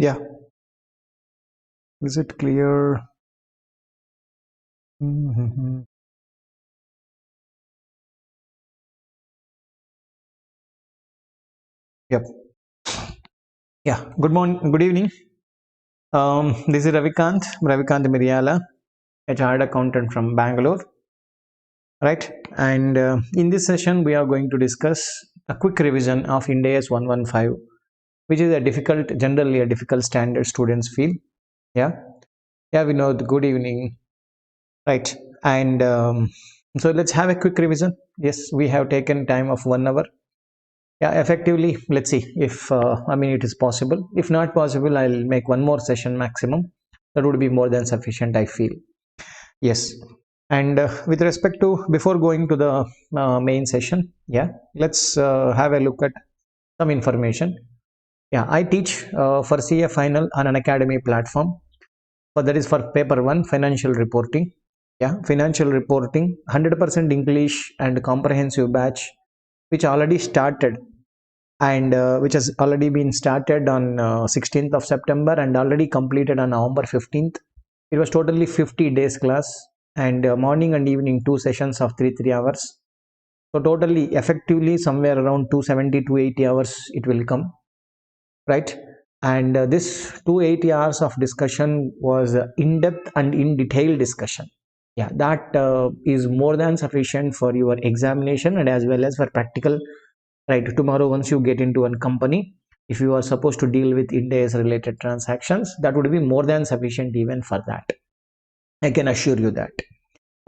Yeah, is it clear? Mhm. Yep. Yeah. Good morning. Good evening. This is Ravikant Miriala, a chartered accountant from Bangalore, right? And in this session, we are going to discuss a quick revision of Ind AS 115, which is generally a difficult standard students feel. Yeah. Yeah, we know. Good evening. Right. And so let's have a quick revision. Yes, we have taken time of 1 hour. Yeah, effectively, let's see if it is possible. If not possible, I'll make one more session maximum. That would be more than sufficient, I feel. Yes. And with respect to before going to the main session, yeah, let's have a look at some information. Yeah, I teach for CA final on an academy platform. But that is for paper one, financial reporting. Yeah, financial reporting, 100% English and comprehensive batch, which already started and which has already been started on 16th of September and already completed on November 15th. It was totally 50 days class and morning and evening two sessions of 3 hours. So totally effectively somewhere around 270 to 80 hours it will come, right? And this 280 hours of discussion was in depth and in detail discussion. Yeah, that is more than sufficient for your examination and as well as for practical. Right, tomorrow once you get into a company, if you are supposed to deal with Ind AS related transactions, that would be more than sufficient even for that. I can assure you that.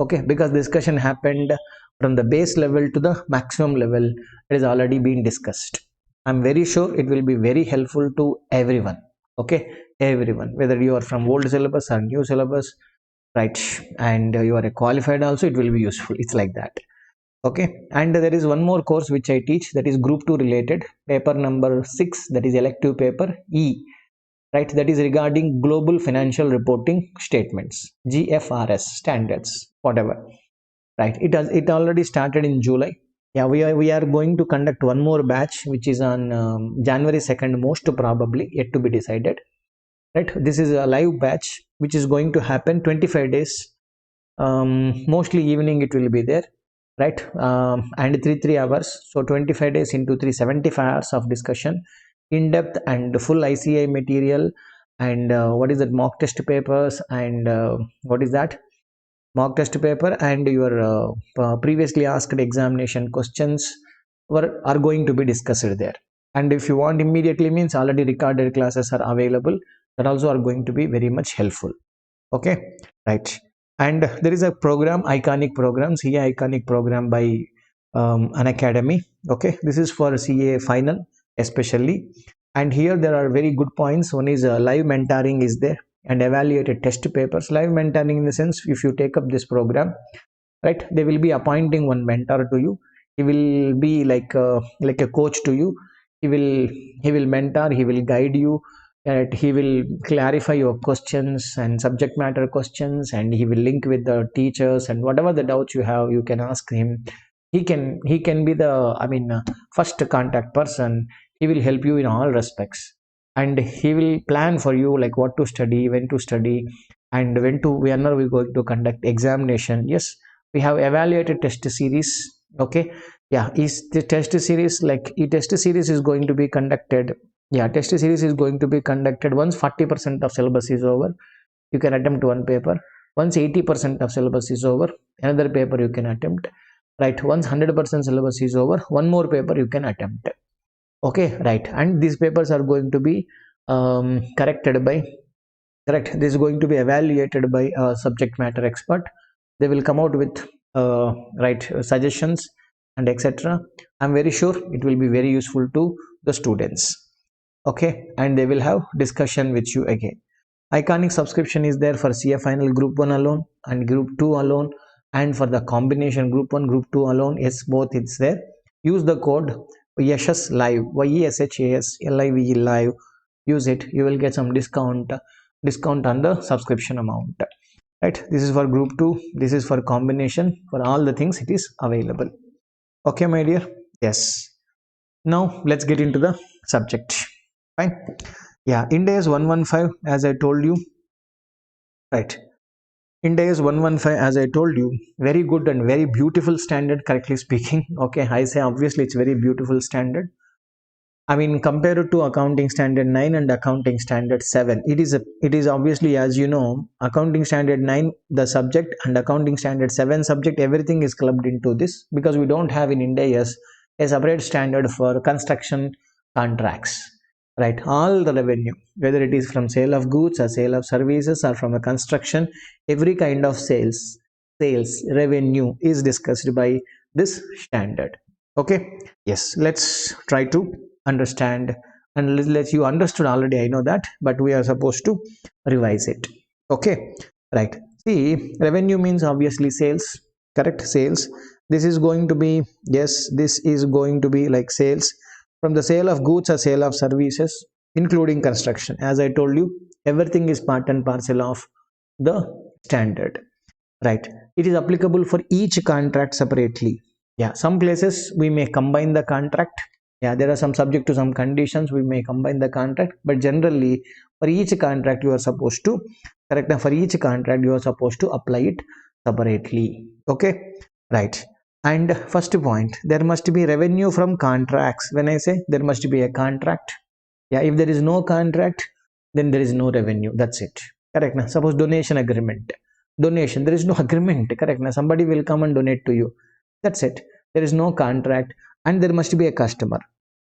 Okay, because discussion happened from the base level to the maximum level. It has already been discussed. I'm very sure it will be very helpful to everyone. Okay, everyone, whether you are from old syllabus or new syllabus, right? And you are a qualified also, it will be useful. It's like that. Okay, and there is one more course which I teach, that is group 2 related, paper number 6, that is elective paper E, right? That is regarding global financial reporting statements, GFRS standards, whatever, right? It already started in July. Yeah, we are going to conduct one more batch which is on January 2nd, most probably, yet to be decided, right? This is a live batch which is going to happen 25 days, mostly evening it will be there, right? And 3 hours, so 25 days into 375 hours of discussion, in depth and full ICI material. And what is that, mock test papers, and what is that, mock test paper and your previously asked examination questions are going to be discussed there. And if you want immediately, means already recorded classes are available, that also are going to be very much helpful. Okay, right. And there is a program, iconic program, CA iconic program by an academy. Okay, this is for CA final especially. And here there are very good points. One is live mentoring is there, and evaluated test papers. Live mentoring in the sense, if you take up this program, right, they will be appointing one mentor to you. He will be like a coach to you. He will mentor, he will guide you, that he will clarify your questions and subject matter questions, and he will link with the teachers, and whatever the doubts you have, you can ask him. He can be the, first contact person. He will help you in all respects, and he will plan for you like what to study, when to study, and when are we going to conduct examination. Yes, we have evaluated test series. Okay, yeah, is the test series, like test series is going to be conducted. Yeah, test series is going to be conducted once 40% of syllabus is over, you can attempt one paper. Once 80% of syllabus is over, another paper you can attempt, right? Once 100% syllabus is over, one more paper you can attempt. Okay, right. And these papers are going to be corrected by, correct, this is going to be evaluated by a subject matter expert. They will come out with right suggestions and etc. I'm very sure it will be very useful to the students. Okay, and they will have discussion with you again. Iconic subscription is there for CA final group 1 alone and group 2 alone, and for the combination group 1 group 2 alone, yes, both it's there. Use the code YESHAS live, YESHAS live. Use it, you will get some discount on the subscription amount, right? This is for group 2, this is for combination, for all the things it is available. Okay, my dear. Yes, now let's get into the subject. Fine. Yeah, Ind AS 115, as I told you, right? Ind AS 115, as I told you, very good and very beautiful standard, correctly speaking. Okay, I say obviously it's very beautiful standard. I mean, compared to Accounting Standard 9 and Accounting Standard 7, it is obviously, as you know, Accounting Standard 9 the subject and Accounting Standard 7 subject, everything is clubbed into this because we don't have in India AS a separate standard for construction contracts, right? All the revenue, whether it is from sale of goods or sale of services or from a construction, every kind of sales revenue is discussed by this standard. Okay, yes, let's try to understand, and let you understood already, I know that, but we are supposed to revise it. Okay, right. See, revenue means obviously sales, correct? Sales. This is going to be, yes, this is going to be like sales from the sale of goods or sale of services, including construction. As I told you, everything is part and parcel of the standard, right? It is applicable for each contract separately. Yeah, some places we may combine the contract. Yeah, there are some subject to some conditions we may combine the contract, but generally for each contract you are supposed to, correct, now for each contract you are supposed to apply it separately. Okay, right. And first point, there must be revenue from contracts. When I say there must be a contract, yeah, if there is no contract, then there is no revenue. That's it. Correct. Now, suppose donation agreement. Donation, there is no agreement. Correct. Now, somebody will come and donate to you. That's it. There is no contract, and there must be a customer.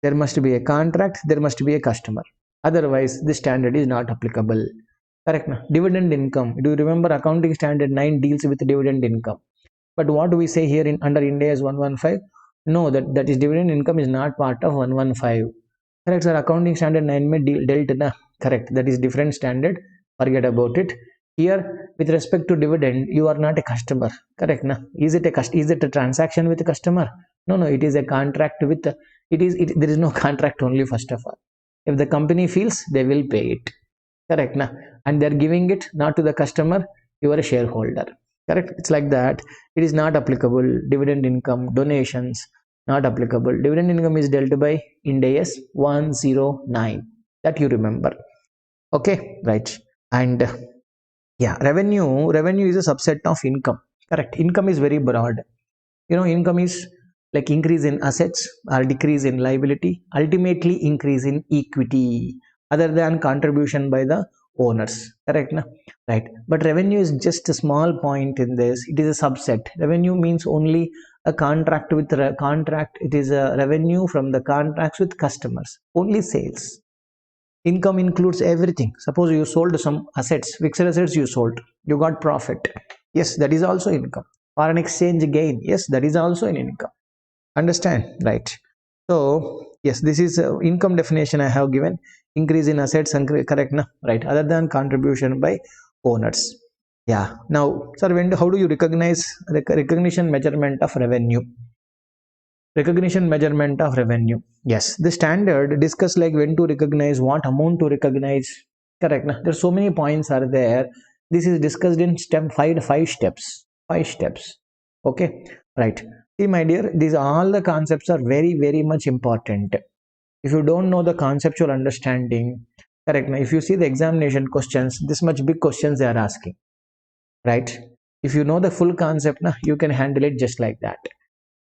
There must be a contract. There must be a customer. Otherwise, this standard is not applicable. Correct. Now, dividend income. Do you remember Accounting Standard 9 deals with dividend income? But what do we say here in under Ind AS 115? No, that is dividend income is not part of 115. Correct, sir. Accounting Standard 9 में dealt na. Correct. That is different standard. Forget about it. Here, with respect to dividend, you are not a customer. Correct, na? Is it a transaction with a customer? No, no. It is a contract with. There is no contract only. First of all, if the company feels, they will pay it. Correct, na? And they are giving it not to the customer. You are a shareholder. Correct. It's like that. It is not applicable. Dividend income, donations, not applicable. Dividend income is dealt by Ind AS 109, that you remember. Okay, right. And yeah, revenue is a subset of income. Correct. Income is very broad. Income is like increase in assets or decrease in liability, ultimately increase in equity other than contribution by the owners. Correct, na? Right. But revenue is just a small point in this. It is a subset. Revenue means only a contract with contract. It is a revenue from the contracts with customers, only sales. Income includes everything. Suppose you sold some assets, fixed assets you sold, you got profit. Yes, that is also income. Foreign exchange gain, yes, that is also an income. Understand, right? So yes, this is income definition I have given. Increase in assets, and correct, na? Right, other than contribution by owners. Yeah. Now, sir, how do you recognize recognition measurement of revenue? Recognition measurement of revenue. Yes, the standard discuss like when to recognize, what amount to recognize. Correct, na? There's so many points are there. This is discussed in step 5 steps. 5 steps. Okay, right. See, my dear, these all the concepts are very, very much important. If you don't know the conceptual understanding, correct, now if you see the examination questions, this much big questions they are asking, right? If you know the full concept, na, you can handle it just like that.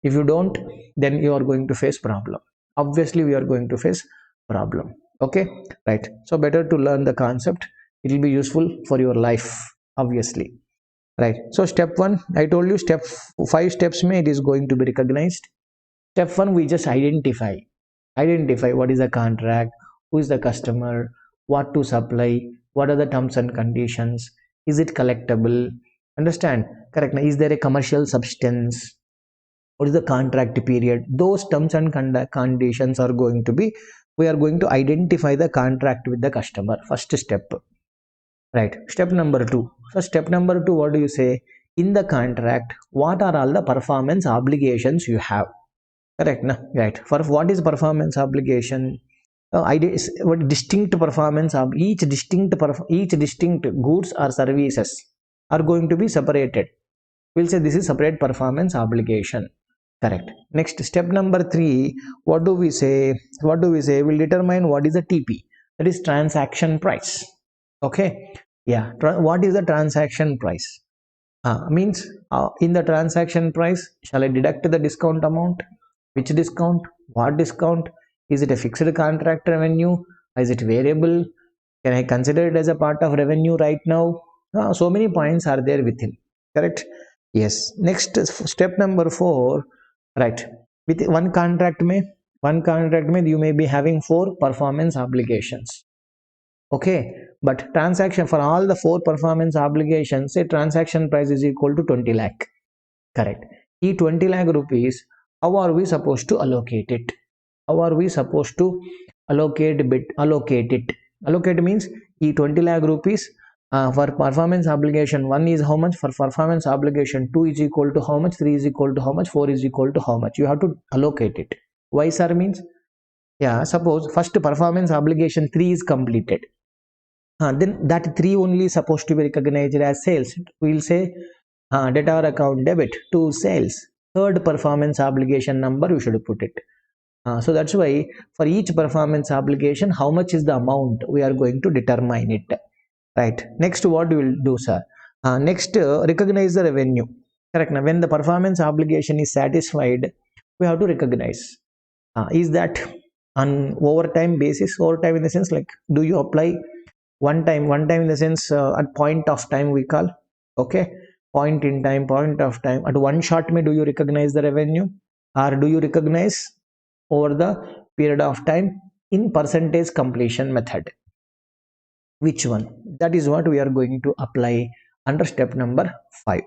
If you don't, then you are going to face problem. Obviously we are going to face problem. Okay, right. So better to learn the concept. It will be useful for your life, obviously, right? So step 1, I told you, step 5 steps may it is going to be recognized. Step 1, we just identify what is the contract, who is the customer, what to supply, what are the terms and conditions, is it collectible, understand, correct, is there a commercial substance, what is the contract period. Those terms and conditions are going to be, we are going to identify the contract with the customer. First step, right? Step number 2. So step number 2, what do you say? In the contract, what are all the performance obligations you have? Correct, na? Right. For what is performance obligation? What distinct performance of each distinct goods or services are going to be separated. We'll say this is separate performance obligation. Correct. Next, step number 3, what do we say? We'll determine what is the TP. that is transaction price. Okay, yeah, what is the transaction price? Means in the transaction price, shall I deduct the discount amount? Which discount? What discount? Is it a fixed contract revenue? Is it variable? Can I consider it as a part of revenue right now? So many points are there within. Correct? Yes. Next step number 4. Right. With one contract you may be having 4 performance obligations. Okay, but transaction for all the 4 performance obligations, say transaction price is equal to 20 lakh. Correct. E 20 lakh rupees, how are we supposed to allocate it? How are we supposed to allocate it? Allocate means E 20 lakh rupees for performance obligation 1 is how much, for performance obligation 2 is equal to how much, 3 is equal to how much, 4 is equal to how much. You have to allocate it. Why, sir? Means, yeah, suppose first performance obligation 3 is completed. Then that 3 only is supposed to be recognized as sales. We'll say debtor account debit to sales. Third performance obligation number you should put it. So that's why for each performance obligation, how much is the amount, we are going to determine it. Right. Next, what we will do, sir? Next, recognize the revenue. Correct. Now, when the performance obligation is satisfied, we have to recognize. Is that on overtime basis? Overtime in the sense, like, do you apply one time in the sense at point of time we call. Okay, point in time, point of time, at one shot me do you recognize the revenue, or do you recognize over the period of time in percentage completion method? Which one? That is what we are going to apply under step number 5.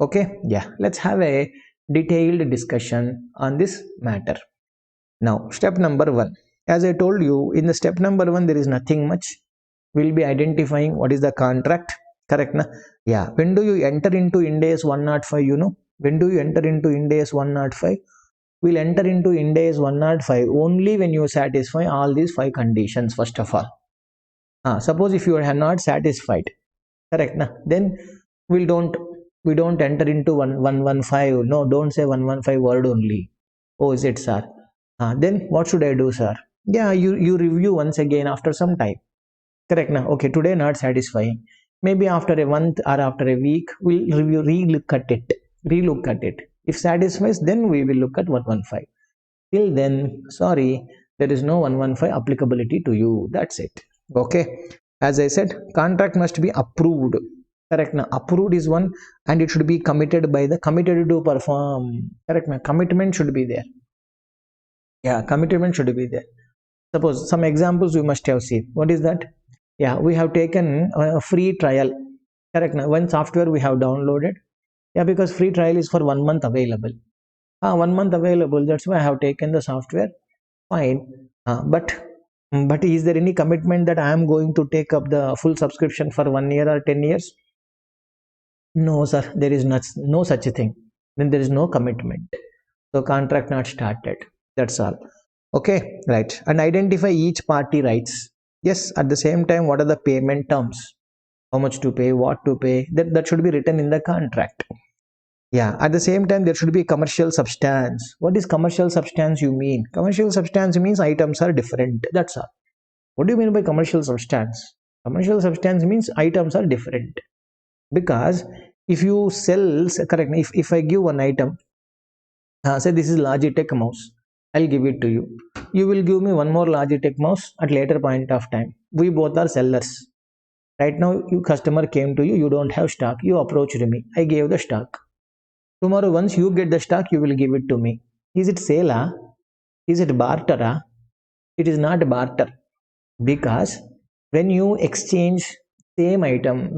Okay, yeah, let's have a detailed discussion on this matter. Now, step number 1, as I told you, in the step number 1 there is nothing much. We'll be identifying what is the contract. Correct na? Yeah, when do you enter into Ind AS 105? You know, when do you enter into Ind AS 105? We'll enter into Ind AS 105 only when you satisfy all these 5 conditions. First of all, suppose if you are not satisfied, correct na, then we don't enter into 115. No, don't say 115 word only. Oh, is it, sir? Then what should I do, sir? Yeah, you review once again after some time. Correct now. Okay, today not satisfying. Maybe after a month or after a week, we'll review, relook at it. If satisfies, then we will look at 115. Till then, sorry, there is no 115 applicability to you. That's it. Okay. As I said, contract must be approved. Correct now. Approved is one, and it should be committed by the committed to perform. Correct now. Commitment should be there. Yeah, commitment should be there. Suppose some examples we must have seen. What is that? Yeah, we have taken a free trial. Correct now. One software we have downloaded. Yeah, because free trial is for 1 month available. 1 month available. That's why I have taken the software. Fine. But is there any commitment that I am going to take up the full subscription for 1 year or 10 years? No, sir. There is no such a thing. Then there is no commitment. So contract not started. That's all. Okay, right. And identify each party rights. Yes, at the same time, what are the payment terms? How much to pay, what to pay, that should be written in the contract. Yeah, at the same time, there should be commercial substance. What is commercial substance you mean? Commercial substance means items are different. That's all. What do you mean by commercial substance? Commercial substance means items are different. Because if you sell, correct me, if I give one item, say this is Logitech mouse, I'll give it to you. You will give me one more Logitech mouse at later point of time. We both are sellers. Right now, you customer came to you, you don't have stock. You approached me. I gave the stock. Tomorrow, once you get the stock, you will give it to me. Is it sale? Is it barter? It is not barter. Because when you exchange same item,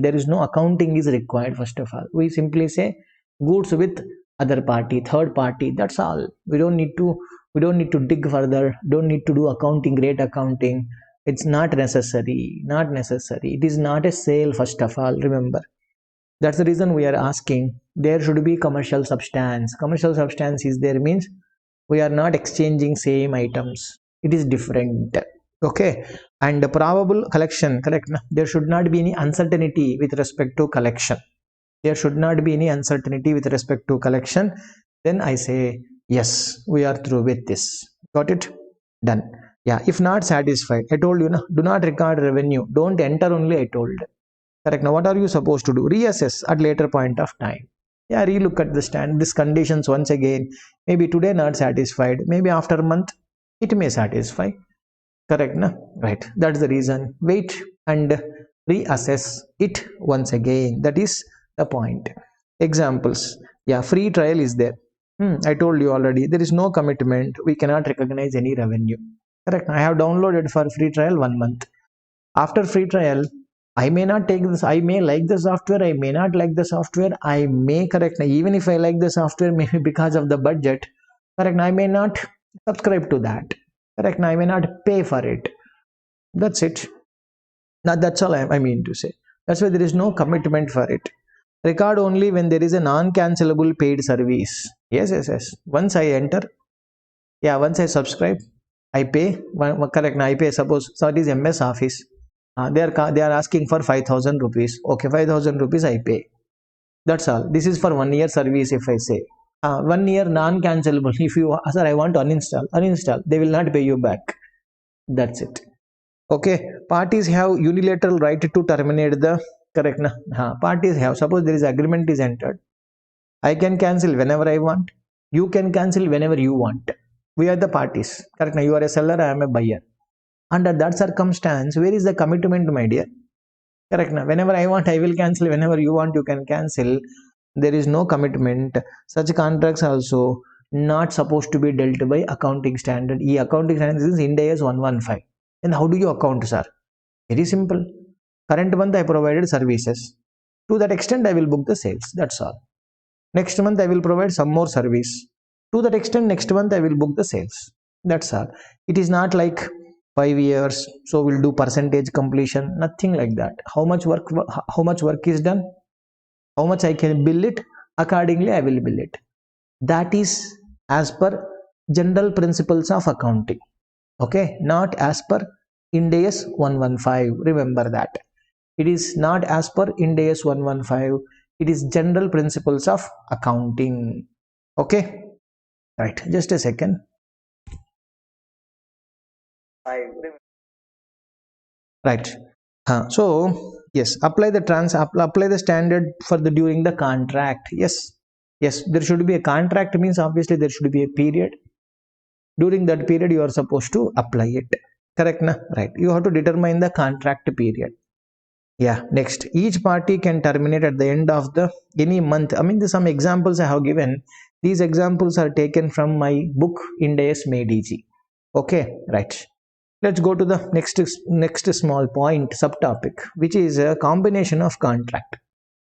there is no accounting is required. First of all, we simply say goods with other party, third party. That's all. We don't need to dig further. Don't need to do accounting, great accounting. It's not necessary. It is not a sale. First of all, remember. That's the reason we are asking. There should be commercial substance. Commercial substance is there means we are not exchanging same items. It is different. Okay. And the probable collection, correct? There should not be any uncertainty with respect to collection. Then I say, yes, we are through with this. Got it? Done. Yeah, if not satisfied, I told you, no, do not record revenue. Don't enter only, I told. Correct. Now, what are you supposed to do? Reassess at later point of time. Yeah, relook at the these conditions once again. Maybe today not satisfied. Maybe after a month, it may satisfy. Correct, na? Right. That's the reason. Wait and reassess it once again. That is the point. Examples. Yeah, free trial is there. I told you already. There is no commitment. We cannot recognize any revenue. Correct. I have downloaded for free trial 1 month. After free trial, I may not take this. I may like the software. I may not like the software. I may, correct. Even if I like the software, maybe because of the budget, correct. I may not subscribe to that. Correct. I may not pay for it. That's it. Now that's all I mean to say. That's why there is no commitment for it. Record only when there is a non-cancelable paid service. Yes. Once I enter, yeah, once I subscribe, I pay. Correct. I pay. Suppose so it is MS Office. They are asking for 5,000 rupees. Okay, 5,000 rupees I pay. That's all. This is for 1 year service. If I say 1 year non-cancelable. If you, sir, I want to uninstall. They will not pay you back. That's it. Okay. Parties have unilateral right to terminate the, correct. Parties have. Suppose there is agreement is entered. I can cancel whenever I want. You can cancel whenever you want. We are the parties. Correct. You are a seller. I am a buyer. Under that circumstance, where is the commitment, my dear? Correct. Whenever I want, I will cancel. Whenever you want, you can cancel. There is no commitment. Such contracts also not supposed to be dealt by accounting standard. Accounting standard is Ind AS 115. And how do you account, sir? Very simple. Current month I provided services. To that extent, I will book the sales. That's all. Next month, I will provide some more service. To that extent, next month, I will book the sales. That's all. It is not like 5 years, so we'll do percentage completion. Nothing like that. How much work is done? How much I can bill it? Accordingly, I will bill it. That is as per general principles of accounting. Okay, not as per Ind AS 115. Remember that. It is not as per Ind AS 115. It is general principles of accounting. Okay, right. Just a second. Right. So yes, apply the standard for the during the contract. Yes, there should be a contract, means obviously there should be a period. During that period, you are supposed to apply it. Correct, na? Right. You have to determine the contract period. Yeah. Next, each party can terminate at the end of the any month. I mean, some examples I have given. These examples are taken from my book Ind AS Made Easy. Okay, right. Let's go to the next small point subtopic, which is a combination of contract.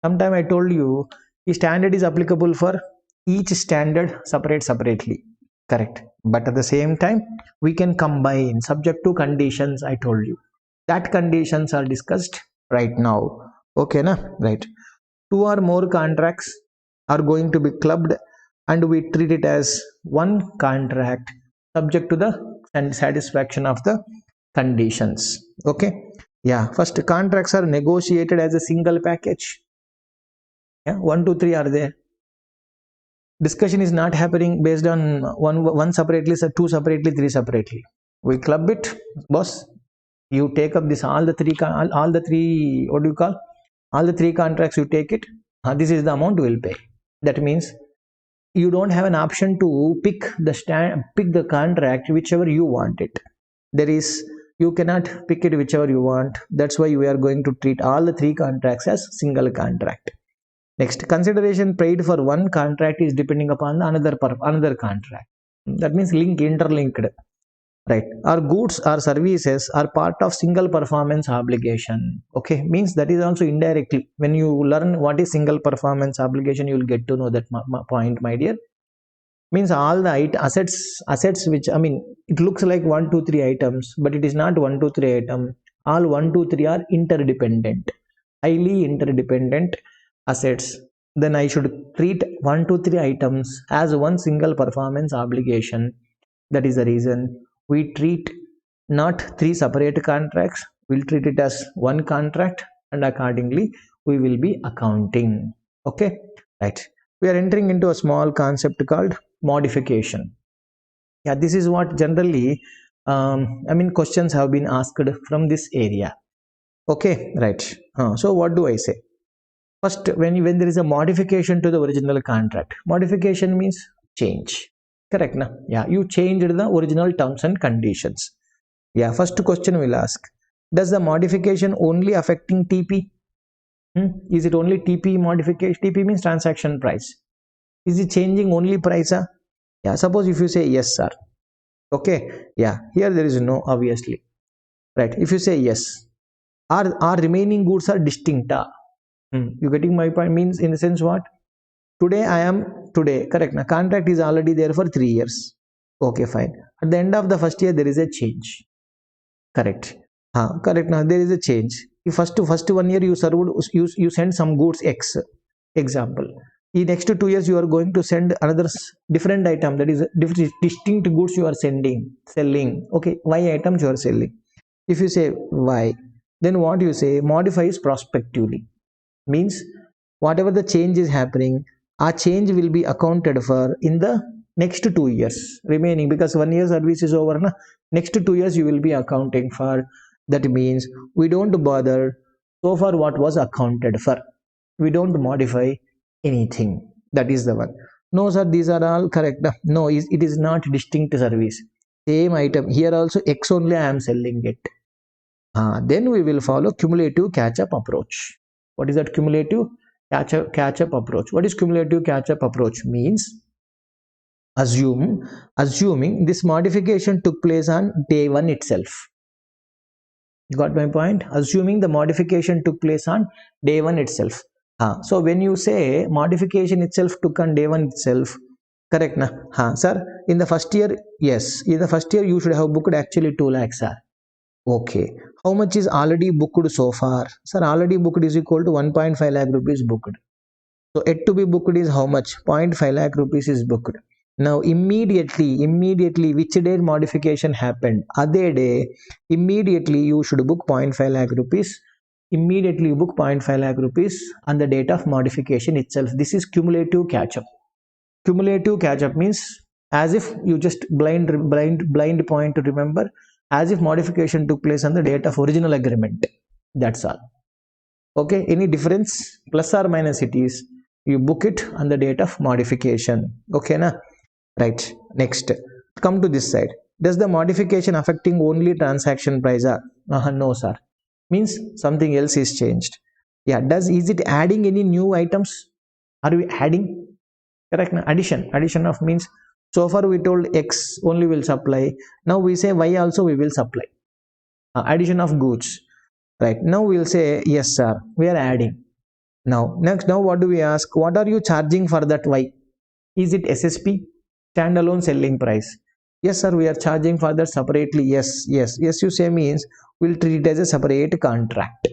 Sometime I told you the standard is applicable for each standard separately. Correct. But at the same time, we can combine subject to conditions. I told you that conditions are discussed right now. Okay, na? Right. 2 or more contracts are going to be clubbed and we treat it as one contract subject to the satisfaction of the conditions. Okay. Yeah. First, contracts are negotiated as a single package. Yeah. 1, 2, 3 are there. Discussion is not happening based on one separately, 2 separately, 3 separately. We club it, boss. You take up this all the three what do you call, all the 3 contracts, you take it. This is the amount we will pay. That means you don't have an option to pick the contract whichever you want it. You cannot pick it whichever you want. That's why we are going to treat all the 3 contracts as single contract. Next, consideration paid for one contract is depending upon another contract. That means interlinked. Right. Our goods or services are part of single performance obligation. Okay, means that is also indirectly. When you learn what is single performance obligation, you will get to know that point, my dear. Means all the assets which, I mean, it looks like 1, 2, 3 items, but it is not 1, 2, 3 item. All 1, 2, 3 are interdependent, highly interdependent assets. Then I should treat 1, 2, 3 items as one single performance obligation. That is the reason we treat not 3 separate contracts. We'll treat it as one contract, and accordingly we will be accounting. Okay, right. We are entering into a small concept called modification. Yeah, this is what generally I mean questions have been asked from this area. Okay, right. So what do I say? First, when there is a modification to the original contract, modification means change. Correct, na? Yeah, you changed the original terms and conditions. Yeah, first question we'll ask: does the modification only affecting TP? Is it only TP modification? TP means transaction price. Is it changing only price? Yeah, suppose if you say yes, sir. Okay, yeah, here there is no, obviously, right? If you say yes, our remaining goods are distinct. You getting my point? Means in the sense what? Today I am today, correct? Now contract is already there for 3 years. Okay, fine. At the end of the first year, there is a change. Correct. Correct. Now there is a change. If first 1 year you served, you send some goods X. Example. In next 2 years you are going to send another different item, that is distinct goods you are selling. Okay, Y items you are selling. If you say Y, then what you say? Modifies prospectively. Means whatever the change is happening, our change will be accounted for in the next 2 years remaining, because 1 year service is over. Next 2 years you will be accounting for. That means we don't bother so far what was accounted for. We don't modify anything. That is the one. No sir, these are all correct. No, it is not distinct service. Same item here also, X only I am selling it. Then we will follow cumulative catch-up approach. What is that cumulative catch-up approach? What is cumulative catch-up approach? Means assuming this modification took place on day one itself. You got my point? Assuming the modification took place on day one itself. So when you say modification itself took on day one itself, correct na? Sir, in the first year, yes, in the first year you should have booked actually 2 lakhs, sir. Okay, how much is already booked so far? Sir, already booked is equal to 1.5 lakh rupees booked. So yet to be booked is how much? 0.5 lakh rupees is booked. Now immediately which day modification happened? Other day, immediately you should book 0.5 lakh rupees. Immediately you book 0.5 lakh rupees on the date of modification itself. This is cumulative catch-up. Cumulative catch-up means as if you just blind point to remember, as if modification took place on the date of original agreement. That's all. Okay, any difference? Plus or minus it is. You book it on the date of modification. Okay, na? Right. Next, come to this side. Does the modification affecting only transaction price? No, sir. Means something else is changed. Yeah. Is it adding any new items? Are we adding? Correct. Na? Addition of means so far we told X only will supply. Now we say Y also we will supply. Addition of goods. Right. Now we will say yes, sir. We are adding. Now what do we ask? What are you charging for that Y? Is it SSP? Standalone selling price? Yes, sir. We are charging for that separately. Yes. You say means we'll treat it as a separate contract.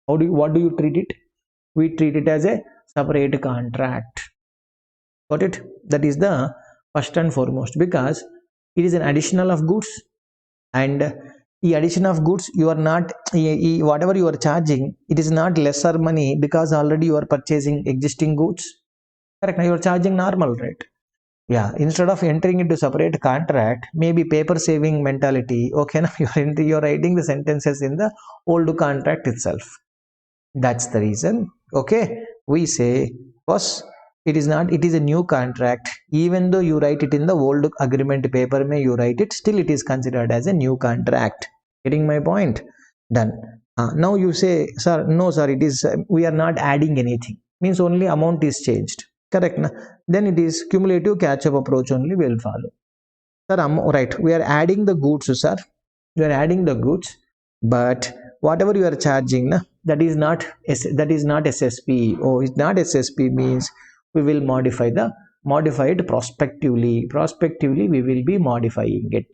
What do you treat it? We treat it as a separate contract. Got it? That is the first and foremost, because it is an additional of goods, and the addition of goods, you are not whatever you are charging, it is not lesser money because already you are purchasing existing goods. Correct? Now you are charging normal rate. Yeah, instead of entering into separate contract, maybe paper saving mentality. Okay, now you are writing the sentences in the old contract itself. That's the reason. Okay, we say was it is not, it is a new contract. Even though you write it in the old agreement paper, may you write it, still it is considered as a new contract. Getting my point? Done. Now you say, sir, no sir, it is we are not adding anything. Means only amount is changed. Correct? Na? Then it is cumulative catch-up approach only will follow. Sir, right, we are adding the goods, sir. You are adding the goods, but whatever you are charging, that is not SSP. Oh, it's not SSP means we will modify it prospectively. Prospectively, we will be modifying it.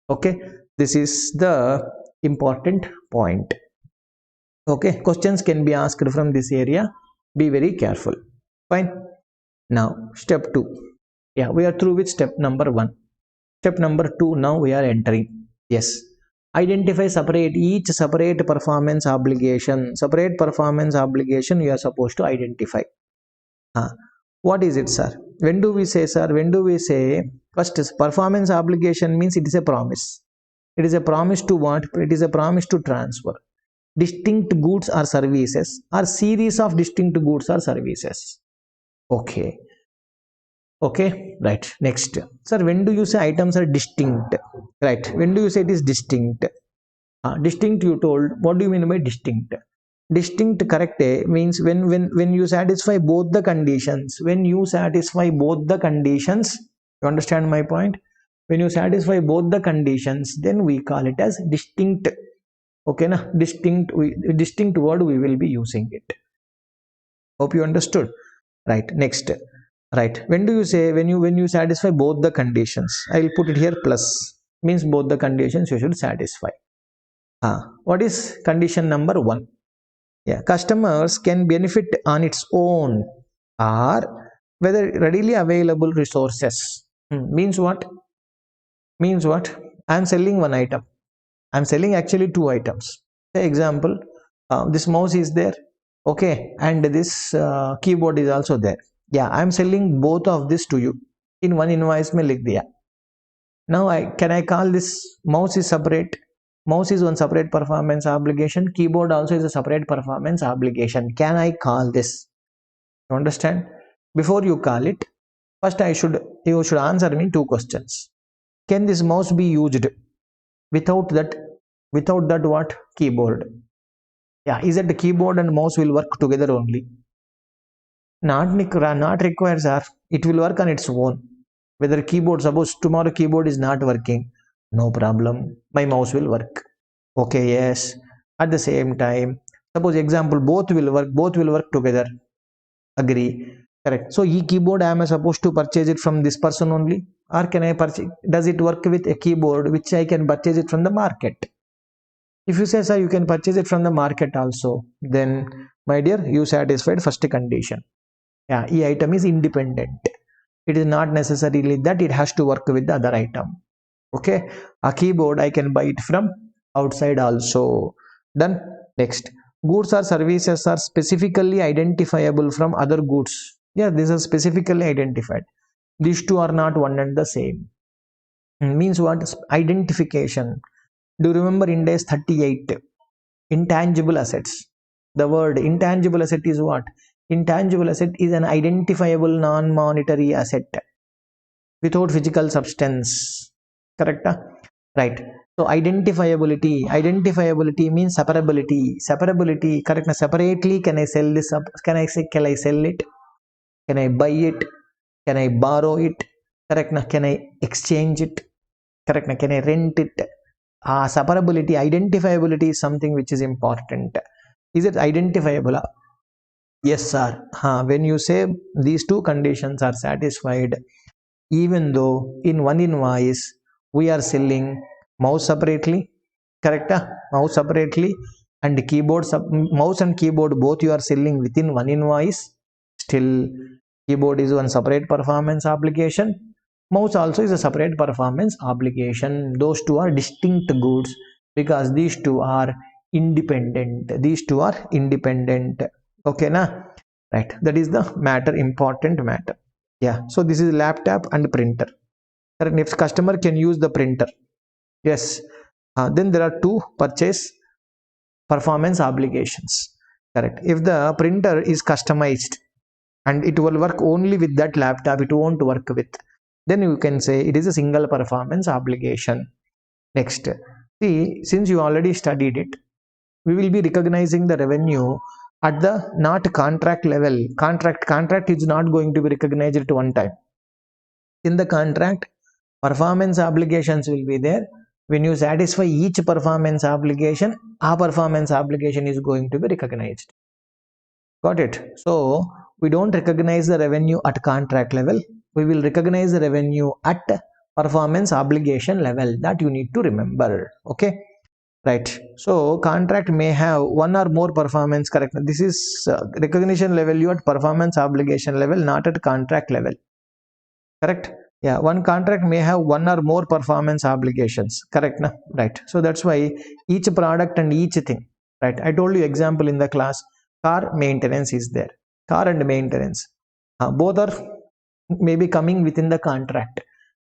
Okay, this is the important point. Okay, questions can be asked from this area. Be very careful. Fine. Now, step 2. Yeah, we are through with step number 1. Step number 2, now we are entering. Yes. Identify each separate performance obligation. Separate performance obligation you are supposed to identify. What is it, sir? When do we say, sir? When do we say first is performance obligation means it is a promise. It is a promise to what? It is a promise to transfer distinct goods or services or series of distinct goods or services. Okay. Okay, right. Next. Sir, when do you say items are distinct? Right. When do you say it is distinct? Distinct, you told. What do you mean by distinct? Distinct, correct, means when you satisfy both the conditions. When you satisfy both the conditions, you understand my point? When you satisfy both the conditions, then we call it as distinct. Okay, na? Distinct word we will be using it. Hope you understood. Right. Next. Right. When do you say when you satisfy both the conditions? I will put it here plus, means both the conditions you should satisfy. What is condition number 1? Yeah, customers can benefit on its own or whether readily available resources. Means what? Means what? I am selling one item. I am selling actually two items. Say example, this mouse is there, okay, and this keyboard is also there. Yeah, I am selling both of this to you. In one invoice में लिख दिया. Now can I call this mouse is separate? Mouse is one separate performance obligation. Keyboard also is a separate performance obligation. Can I call this? You understand? Before you call it, first you should answer me two questions. Can this mouse be used without that what? Keyboard. Yeah, is it the keyboard and mouse will work together only? Not required, sir. It will work on its own. Whether keyboard, suppose tomorrow keyboard is not working, no problem, my mouse will work. Okay, yes. At the same time, suppose example, both will work together. Agree. Correct. So e-keyboard, am I supposed to purchase it from this person only, or can I purchase? Does it work with a keyboard which I can purchase it from the market? If you say, sir, you can purchase it from the market also, then my dear, you satisfied first condition. Yeah, e item is independent. It is not necessarily that it has to work with the other item. Okay, a keyboard I can buy it from outside also. Then next, goods or services are specifically identifiable from other goods. Yeah, these are specifically identified. These two are not one and the same. Means what? Identification. Do you remember Index 38? Intangible assets. The word intangible asset is what? Intangible asset is an identifiable non-monetary asset without physical substance. Correct? Right. So identifiability means separability. Correct? Separately, can I sell this up? Can I sell it? Can I buy it? Can I borrow it? Correct? Can I exchange it? Correct? Can I rent it? Separability, identifiability is something which is important. Is it identifiable? Yes, sir. When you say these two conditions are satisfied, even though in one invoice we are selling mouse separately, correct? Mouse separately, and mouse and keyboard both you are selling within one invoice, still keyboard is one separate performance obligation, mouse also is a separate performance obligation. Those two are distinct goods because these two are independent. Okay, na? Right, that is the matter, important matter. Yeah, so this is laptop and printer. Correct. If customer can use the printer, yes, then there are two purchase performance obligations. Correct. If the printer is customized and it will work only with that laptop, it won't work with, then you can say it is a single performance obligation. Next, see, since you already studied it, we will be recognizing the revenue at the not contract level. Contract is not going to be recognized at one time. In the contract, performance obligations will be there. When you satisfy each performance obligation, our performance obligation is going to be recognized. Got it? So we don't recognize the revenue at contract level. We will recognize the revenue at performance obligation level. That you need to remember. Okay. Right. So contract may have one or more performance. Correct. This is recognition level you at performance obligation level, not at contract level. Correct. Yeah, one contract may have one or more performance obligations. Correct, na? Right. So that's why each product and each thing. Right. I told you example in the class. Car maintenance is there. Car and maintenance. Both are maybe coming within the contract.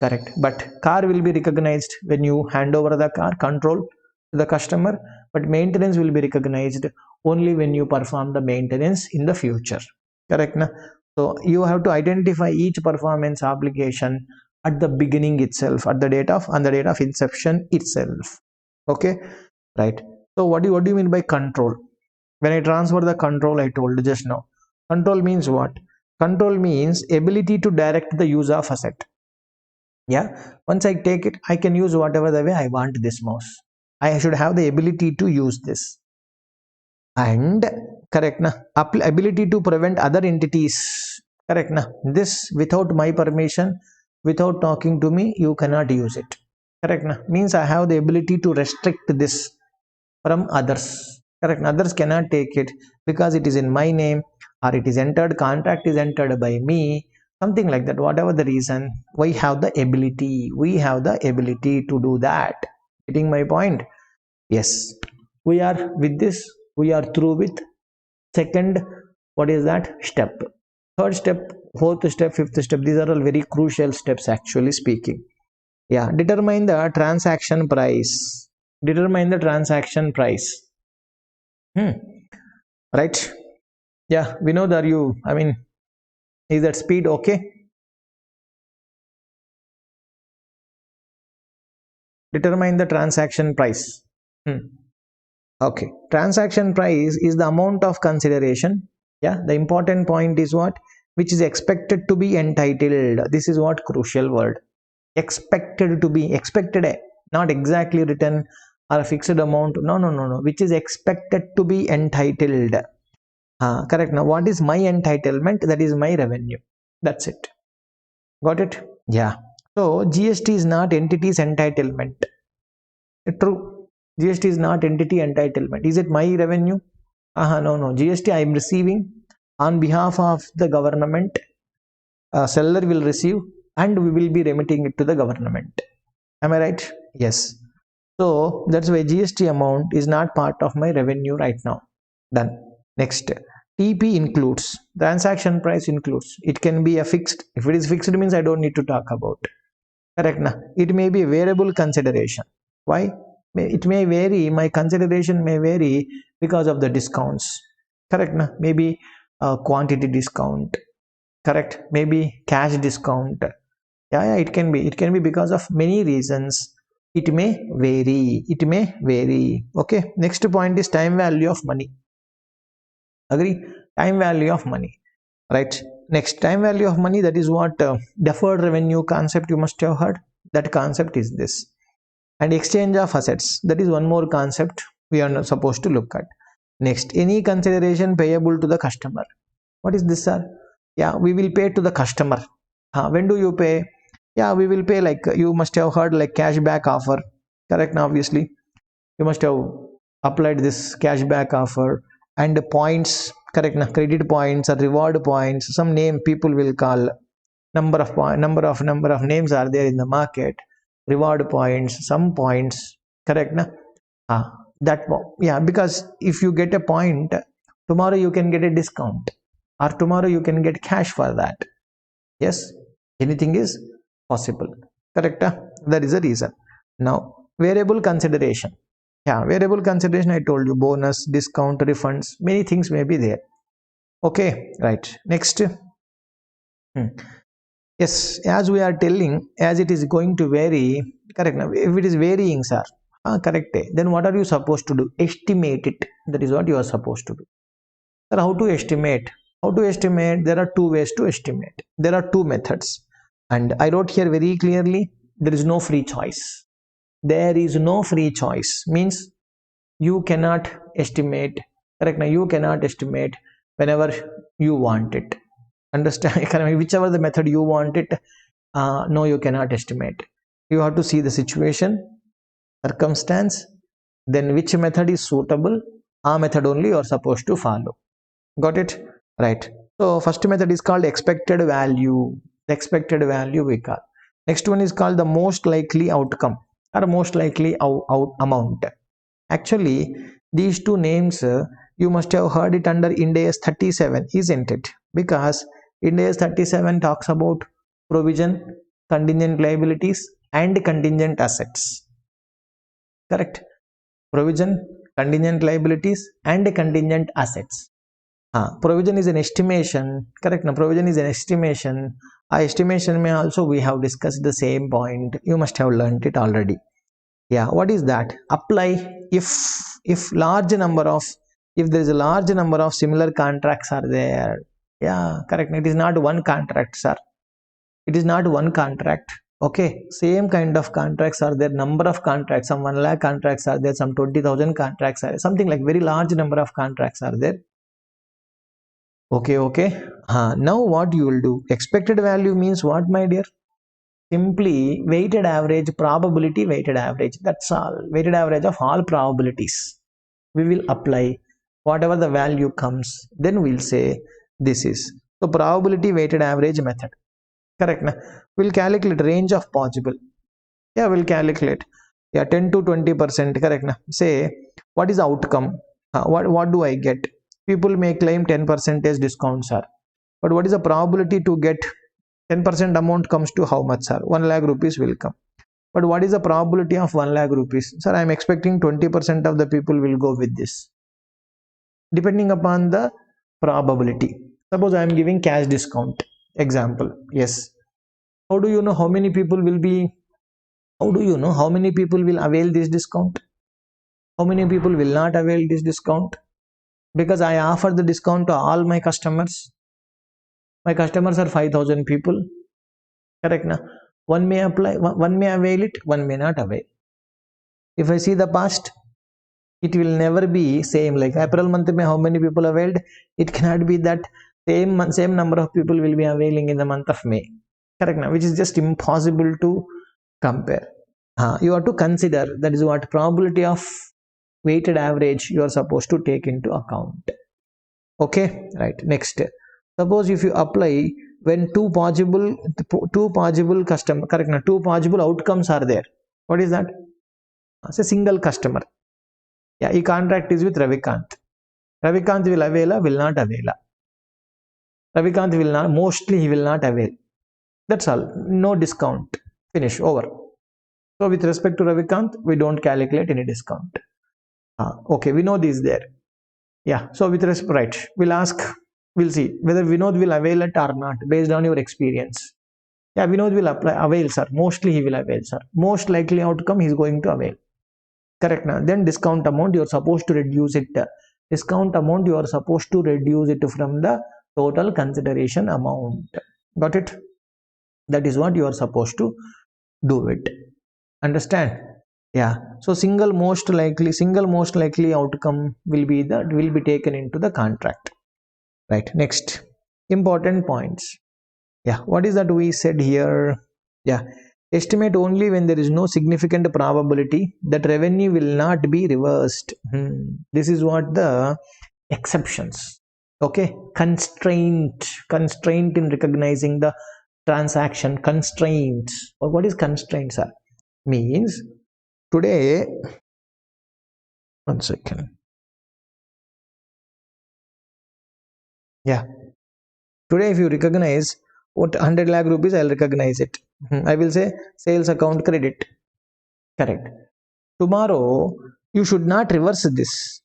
correct, but car will be recognized when you hand over the car control to the customer, but maintenance will be recognized only when you perform the maintenance in the future, correct na? So you have to identify each performance obligation at the beginning itself, at the date of on the date of inception itself. Okay, right. So what do you mean by control? When I transfer the control, I told just now, control means what? Control means ability to direct the use of asset. Yeah, once I take it, I can use whatever the way I want this mouse. I should have the ability to use this. And correct na, ability to prevent other entities, correct na, this without my permission, without talking to me, you cannot use it, correct na, means I have the ability to restrict this from others, correct, others cannot take it because it is in my name, or it is entered, contract is entered by me, something like that, whatever the reason, we have the ability to do that. Getting my point? Yes, we are with this, we are through with second, what is that step? Third step, fourth step, fifth step, these are all very crucial steps actually speaking. Yeah, determine the transaction price. Determine the transaction price. Right. Yeah, we know that you, I mean, is that speed okay? Determine the transaction price. Okay, transaction price is the amount of consideration. Yeah, the important point is what? Which is expected to be entitled. This is what crucial word. Expected to be, expected, not exactly written or a fixed amount. No, no, no, no. Which is expected to be entitled. Correct. Now, what is my entitlement? That is my revenue. That's it. Got it? Yeah. So GST is not entity's entitlement. True. GST is not entity entitlement. Is it my revenue? No, no. GST I am receiving on behalf of the government. Seller will receive and we will be remitting it to the government. Am I right? Yes. So that's why GST amount is not part of my revenue right now. Done. Next, TP includes, transaction price includes. It can be a fixed. If it is fixed, means I don't need to talk about. Correct na? It may be a variable consideration. Why? It may vary. My consideration may vary because of the discounts. Correct na? Maybe a quantity discount. Correct. Maybe cash discount. Yeah, it can be. It can be because of many reasons. It may vary. It may vary. Okay. Next point is time value of money. Agree? Time value of money. Right. Next, time value of money. That is what deferred revenue concept you must have heard. That concept is this. And exchange of assets. That is one more concept we are not supposed to look at. Next, any consideration payable to the customer. What is this, sir? Yeah, we will pay to the customer. When do you pay? Yeah, we will pay, like you must have heard, like cashback offer. Correct. Now, obviously, you must have applied this cashback offer and points. Correct. Now, credit points or reward points. Some name people will call. Number of names are there in the market. Reward points, some points. Correct. Now, yeah, because if you get a point, tomorrow you can get a discount, or tomorrow you can get cash for that. Yes, anything is possible. Correct. That is the reason. Now, variable consideration. Yeah, variable consideration, I told you, bonus, discount, refunds, many things may be there. Okay, right. Next. Yes, as we are telling, as it is going to vary. Correct. Now, if it is varying, sir, correct, then what are you supposed to do? Estimate it. That is what you are supposed to do. Sir, how to estimate? How to estimate? There are two ways to estimate. There are two methods. And I wrote here very clearly, there is no free choice. There is no free choice. Means you cannot estimate. Correct. Now, you cannot estimate whenever you want it. Understand? Whichever the method you want it, no, you cannot estimate. You have to see the situation, circumstance, then which method is suitable, method only you are supposed to follow. Got it? Right. So first method is called expected value. The expected value we call. Next one is called the most likely outcome or most likely amount. Actually, these two names you must have heard it under Ind AS 37, isn't it? Because Ind AS 37 talks about provision contingent liabilities and contingent assets. Correct. Provision, contingent liabilities and contingent assets. Provision is an estimation. Correct. Now provision is an estimation. Estimation may also we have discussed the same point. You must have learned it already. Yeah, what is that? Apply if large number of, if there is a large number of similar contracts are there. Yeah, correct. It is not one contract, sir. It is not one contract. Okay, same kind of contracts are there. Number of contracts, some 1 lakh contracts are there, some 20,000 contracts are there, something like very large number of contracts are there. Okay. Now what you will do? Expected value means what, my dear? Simply weighted average, probability weighted average. That's all. Weighted average of all probabilities. We will apply whatever the value comes. Then we'll say this is. So probability weighted average method. Correct. Na? We'll calculate range of possible. Yeah, we'll calculate. Yeah, 10 to 20%. Correct. Na? Say what is the outcome? What do I get? People may claim 10% discount, sir. But what is the probability to get 10% amount comes to how much, sir? 1 lakh rupees will come. But what is the probability of 1 lakh rupees? Sir, I am expecting 20% of the people will go with this. Depending upon the probability. Suppose I am giving cash discount. Example. Yes. How do you know how many people will be? How do you know how many people will avail this discount? How many people will not avail this discount? Because I offer the discount to all my customers. My customers are 5,000 people. Correct na? One may apply, one may avail it, one may not avail. If I see the past, it will never be same. Like April month mein how many people availed? It cannot be that same number of people will be availing in the month of May. Correct na? Which is just impossible to compare. You have to consider, that is what probability of weighted average you are supposed to take into account. Okay, right. Next, suppose if you apply when two possible customer, correct na, two possible outcomes are there. What is that? It's a single customer. Yeah, e contract is with Ravikant. Ravikant will avail or will not avail. Ravikant will not, mostly he will not avail. That's all. No discount. Finish. Over. So with respect to Ravikant, we don't calculate any discount. Okay, we know this there. Yeah. So with respect, right, we'll ask, we'll see whether Vinod will avail it or not based on your experience. Yeah, Vinod will avail, sir. Mostly he will avail, sir. Most likely outcome he is going to avail. Correct now. Then discount amount you are supposed to reduce it. Discount amount you are supposed to reduce it from the total consideration amount. Got it? That is what you are supposed to do it. Understand? Yeah. So single most likely outcome will be taken into the contract. Right. Next, important points. Yeah. What is that we said here? Yeah. Estimate only when there is no significant probability that revenue will not be reversed. This is what the exceptions. Okay. Constraint in recognizing the transaction. Constraint. Or what is constraint, sir? Means today, one second. Yeah. Today, if you recognize what 100 lakh rupees, I'll recognize it. I will say sales account credit. Correct. Tomorrow, you should not reverse this.